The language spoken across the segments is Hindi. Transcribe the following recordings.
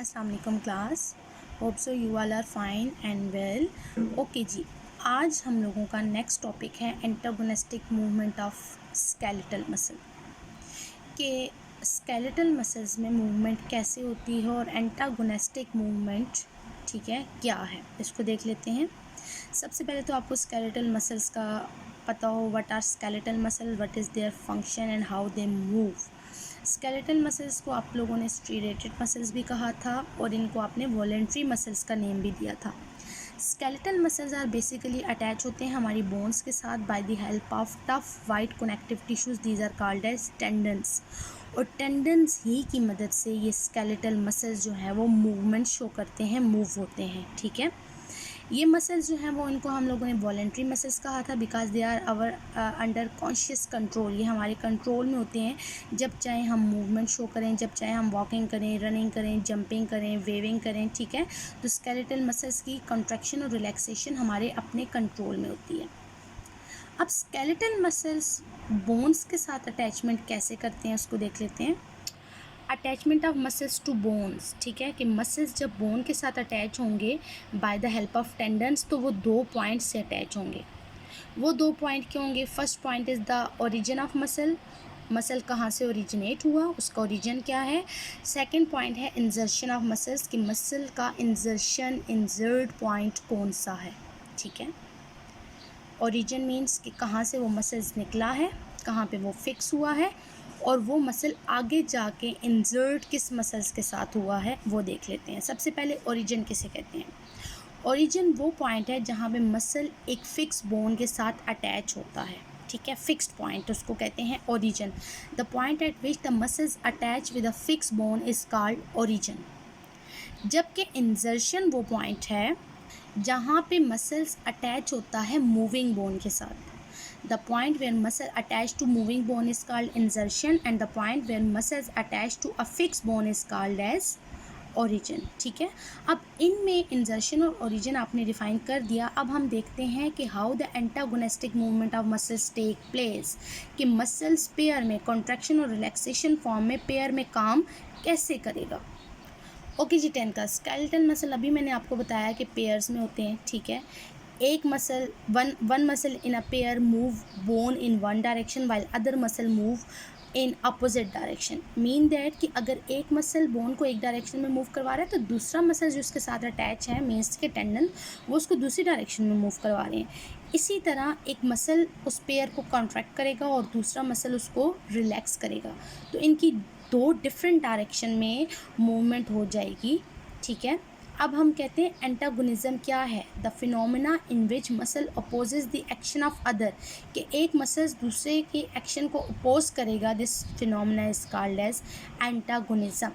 अस्सलाम वालेकुम class. Hope so you all are fine and well. Okay जी, आज हम लोगों का नेक्स्ट टॉपिक है antagonistic movement of skeletal muscle के स्केलेटल मसल्स में मूवमेंट कैसे होती है और एंटागोनिस्टिक मूवमेंट ठीक है क्या है, इसको देख लेते हैं। सबसे पहले तो आपको स्केलेटल मसल्स का पता हो, what are skeletal muscle, what is their function and how they move. Skeletal muscles को आप लोगों ने स्ट्रेटेड मसल्स भी कहा था और इनको आपने वॉलेंट्री मसल्स का नेम भी दिया था। Skeletal muscles are basically attach होते हैं हमारी बोन्स के साथ by the help of tough white connective tissues, these are called as tendons. और टेंडन्स ही की मदद से ये स्केलेटल मसल्स जो है वो मूवमेंट शो करते हैं, मूव होते हैं। ठीक है, ये मसल्स जो हैं वो इनको हम लोगों ने वॉलेंट्री मसल्स कहा था because they are our under conscious control. ये हमारे कंट्रोल में होते हैं, जब चाहे हम मूवमेंट शो करें, जब चाहे हम वॉकिंग करें, रनिंग करें, जंपिंग करें, वेविंग करें। ठीक है, तो स्केलेटल मसल्स की कंट्रैक्शन और रिलैक्सेशन हमारे अपने कंट्रोल में होती है। अब स्केलेटल मसल्स बोन्स के साथ अटैचमेंट कैसे करते हैं उसको देख लेते हैं। Attachment of muscles to bones, ठीक है, कि मसल्स जब बोन के साथ अटैच होंगे bye the help of tendons तो वो 2 पॉइंट से अटैच होंगे। वो 2 पॉइंट क्या होंगे? First point is the origin of muscle, muscle कहाँ से ओरिजिनेट हुआ, उसका ओरिजिन क्या है। सेकेंड पॉइंट है इंजर्शन ऑफ मसल्स, कि मसल का इंजर्शन, इंजर्ड पॉइंट कौन सा है। ठीक है, ओरिजिन मीन्स कि कहाँ से वो मसल्स निकला है, कहाँ पे वो फिक्स हुआ है, और वो मसल आगे जाके इंजर्ट किस मसल्स के साथ हुआ है वो देख लेते हैं। सबसे पहले ओरिजिन किसे कहते हैं? ओरिजिन वो पॉइंट है जहाँ पे मसल एक फिक्स बोन के साथ अटैच होता है। ठीक है, फिक्स्ड पॉइंट उसको कहते हैं origin. The point eight which the muscles attach with a fix bone is called origin. जबकि इंजर्शन वो पॉइंट है जहाँ पे मसल्स अटैच होता है मूविंग बोन के साथ। The point where muscle attached to moving bone is called insertion and the point where muscles attached to a fixed bone is called as origin। ठीक है, अब इनमें इंजर्शन और ओरिजिन आपने डिफाइन कर दिया। अब हम देखते हैं कि how the antagonistic movement of muscles take place, कि मसल्स पेयर में कॉन्ट्रैक्शन और रिलैक्सेशन फॉर्म में पेयर में काम कैसे करेगा। ओके जी, 10 का स्केलेटल मसल अभी मैंने आपको बताया कि पेयर्स में होते हैं। ठीक है, एक muscle one muscle in a pair move bone in one direction while other muscle move in opposite direction. Mean that कि अगर एक मसल बोन को एक डायरेक्शन में मूव करवा रहा है तो दूसरा मसल जो उसके साथ अटैच है, मीन्स के टेंडन, वो उसको दूसरी डायरेक्शन में मूव करवा रहे हैं। इसी तरह एक मसल उस पेयर को कॉन्ट्रैक्ट करेगा और दूसरा मसल उसको रिलैक्स करेगा, तो इनकी 2 डिफरेंट डायरेक्शन में मूवमेंट हो जाएगी। ठीक है, अब हम कहते हैं एंटागोनिज्म क्या है? The phenomena in which muscle opposes the action of other, कि एक मसल दूसरे के एक्शन को अपोज करेगा। This phenomena is called as antagonism.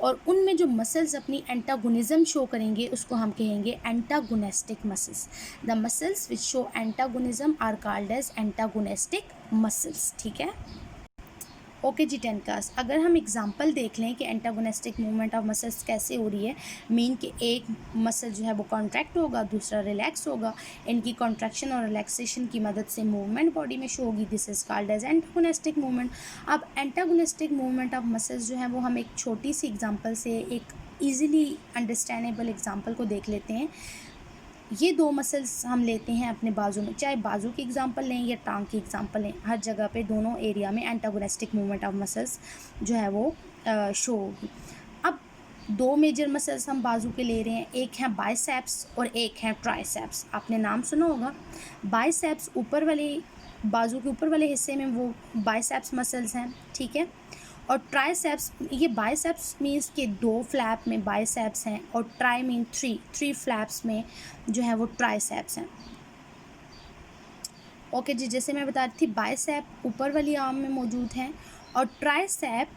और उनमें जो मसल्स अपनी एंटागोनिज्म शो करेंगे उसको हम कहेंगे antagonistic muscles. The muscles which show antagonism are called as antagonistic muscles. ठीक है, ओके जी, 10 क्लास अगर हम एग्जांपल देख लें कि एंटागोनिस्टिक मूवमेंट ऑफ मसल्स कैसे हो रही है। मीन कि एक मसल जो है वो कॉन्ट्रैक्ट होगा, दूसरा रिलैक्स होगा। इनकी कॉन्ट्रैक्शन और रिलैक्सेशन की मदद से मूवमेंट बॉडी में शो होगी। This is called as antagonistic movement. अब एंटागोनिस्टिक मूवमेंट ऑफ मसल्स जो है वो हम एक छोटी सी एग्जाम्पल से, एक ईजिली अंडरस्टैंडेबल एग्जाम्पल को देख लेते हैं। ये 2 मसल्स हम लेते हैं अपने बाजू में, चाहे बाजू की एग्जांपल लें या टांग की एग्जांपल लें, हर जगह पे दोनों एरिया में एंटागोनिस्टिक मूवमेंट ऑफ मसल्स जो है वो शो होगी। अब 2 मेजर मसल्स हम बाजू के ले रहे हैं, एक है बाइसेप्स और एक है ट्राइसेप्स। आपने नाम सुना होगा। बाइसेप्स ऊपर वाले, बाजू के ऊपर वाले हिस्से में वो बाइसेप्स मसल्स हैं। ठीक है, और ट्राइसेप्स, ये बाइसेप्स मीन्स के 2 फ्लैप में बाइसेप्स हैं और ट्राई मीन 3 फ्लैप्स में जो है वो ट्राइसेप्स हैं। ओके जी, जैसे मैं बता रही थी बाइसेप ऊपर वाली आर्म में मौजूद हैं और tricep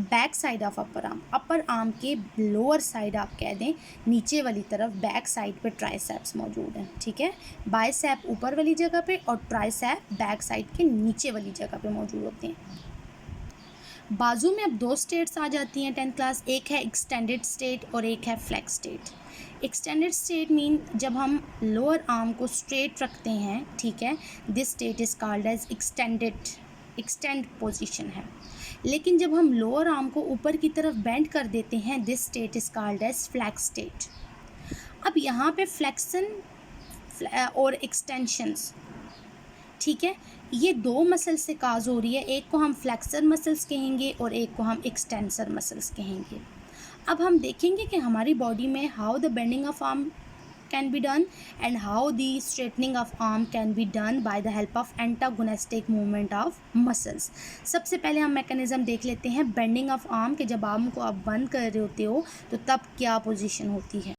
back side of upper arm के लोअर साइड, आप कह दें नीचे वाली तरफ, बैक साइड पे ट्राइसेप्स मौजूद हैं। ठीक है, बाइसेप ऊपर वाली जगह पे और ट्राइसेप बैक साइड के नीचे वाली जगह पे मौजूद होते हैं। बाजू में अब 2 स्टेट्स आ जाती हैं 10th क्लास, एक है एक्सटेंडेड स्टेट और एक है flex state. Extended state mean जब हम लोअर आर्म को स्ट्रेट रखते हैं। ठीक है, this state is called as extend position है। लेकिन जब हम लोअर आर्म को ऊपर की तरफ बेंड कर देते हैं, this state is called as flex state. अब यहाँ पे फ्लेक्शन और एक्सटेंशंस, ठीक है, ये दो मसल्स से काज हो रही है। एक को हम फ्लेक्सर मसल्स कहेंगे और एक को हम एक्सटेंसर मसल्स कहेंगे। अब हम देखेंगे कि हमारी बॉडी में how the bending of arm can be done and how the straightening of arm can be done by the help of antagonistic movement of muscles। सबसे पहले हम मैकेनिज्म देख लेते हैं बेंडिंग ऑफ आर्म के। जब आर्म को आप बंद कर रहे होते हो तो तब क्या पोजीशन होती है।